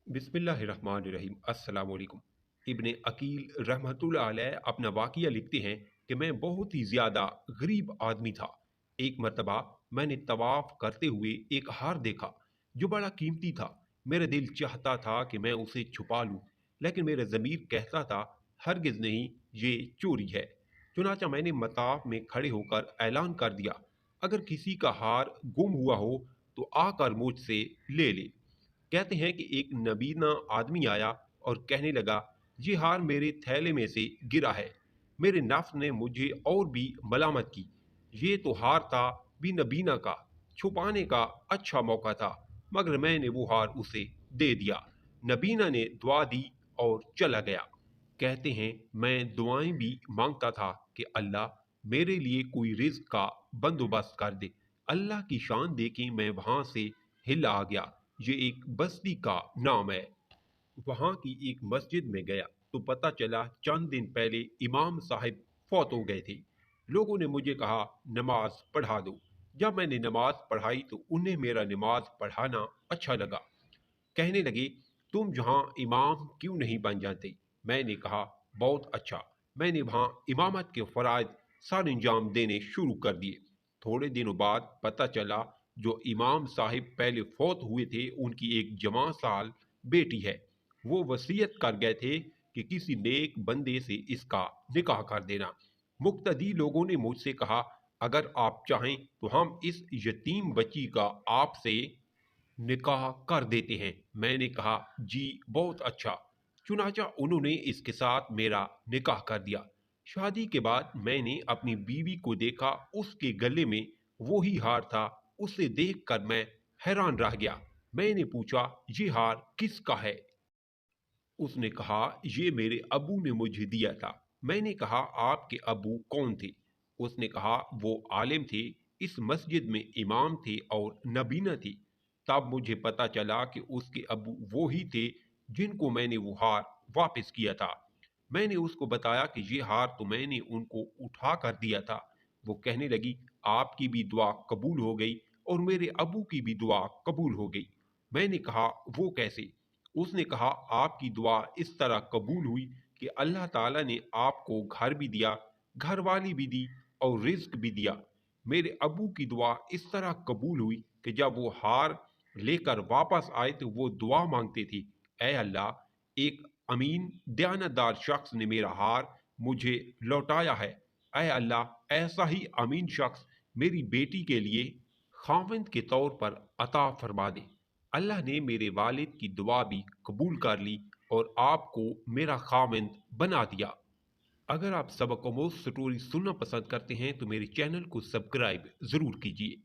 बिस्मिल्लाहिर्रहमानिर्रहीम। अस्सलाम वालेकुम। इब्न अकील रहमतुल्लाह अलैह अपना वाक़िया लिखते हैं कि मैं बहुत ही ज़्यादा गरीब आदमी था। एक मर्तबा मैंने तवाफ़ करते हुए एक हार देखा जो बड़ा कीमती था। मेरा दिल चाहता था कि मैं उसे छुपा लूँ, लेकिन मेरा ज़मीर कहता था हरगिज़ नहीं, ये चोरी है। चुनांचे मैंने मताफ में खड़े होकर ऐलान कर दिया, अगर किसी का हार गुम हुआ हो तो आकर मुझसे ले ले। कहते हैं कि एक नबीना आदमी आया और कहने लगा, ये हार मेरे थैले में से गिरा है। मेरे नफ्स ने मुझे और भी मलामत की। ये तो हार था भी नबीना का, छुपाने का अच्छा मौका था, मगर मैंने वो हार उसे दे दिया। नबीना ने दुआ दी और चला गया। कहते हैं मैं दुआएं भी मांगता था कि अल्लाह मेरे लिए कोई रिज्क का बंदोबस्त कर दे। अल्लाह की शान देके मैं वहां से हिला आ गया। ये एक बस्ती का नाम है। वहां की एक मस्जिद में गया तो पता चला चंद दिन पहले इमाम साहिब फौत हो गए थे। लोगों ने मुझे कहा नमाज पढ़ा दो। जब मैंने नमाज पढ़ाई तो उन्हें मेरा नमाज पढ़ाना अच्छा लगा। कहने लगे, तुम जहां इमाम क्यों नहीं बन जाते? मैंने कहा बहुत अच्छा। मैंने वहां इमामत के फराइज सर अंजाम देने शुरू कर दिए। थोड़े दिनों बाद पता चला जो इमाम साहिब पहले फौत हुए थे उनकी एक जवां साल बेटी है। वो वसीयत कर गए थे कि किसी नेक बंदे से इसका निकाह कर देना। मुक्तदी लोगों ने मुझसे कहा, अगर आप चाहें तो हम इस यतीम बच्ची का आपसे निकाह कर देते हैं। मैंने कहा जी बहुत अच्छा। चुनाचा उन्होंने इसके साथ मेरा निकाह कर दिया। शादी के बाद मैंने अपनी बीवी को देखा, उसके गले में वो ही हार था। उसे देखकर मैं हैरान रह गया। मैंने पूछा ये हार किसका है? उसने कहा ये मेरे अबू ने मुझे दिया था। मैंने कहा आपके अबू कौन थे? उसने कहा वो आलिम थे, इस मस्जिद में इमाम थे और नबीना थी। तब मुझे पता चला कि उसके अबू वो ही थे जिनको मैंने वो हार वापस किया था। मैंने उसको बताया कि ये हार तो मैंने उनको उठा कर दिया था। वो कहने लगी आपकी भी दुआ कबूल हो गई और मेरे अबू की भी दुआ कबूल हो गई। मैंने कहा वो कैसे? उसने कहा आपकी दुआ इस तरह कबूल हुई कि अल्लाह ताला ने आपको घर भी दिया, घर वाली भी दी और रिज्क भी दिया। मेरे अबू की दुआ इस तरह कबूल हुई कि जब वो हार लेकर वापस आए तो वो दुआ मांगते थे, ऐ अल्लाह, एक अमीन दयानतदार शख्स ने मेरा हार मुझे लौटाया है। ऐ अल्लाह, ऐसा ही अमीन शख्स मेरी बेटी के लिए खाविंद के तौर पर अता फरमा दे। अल्लाह ने मेरे वालिद की दुआ भी कबूल कर ली और आपको मेरा खाविंद बना दिया। अगर आप सबक आमोज़ स्टोरी सुनना पसंद करते हैं तो मेरे चैनल को सब्सक्राइब ज़रूर कीजिए।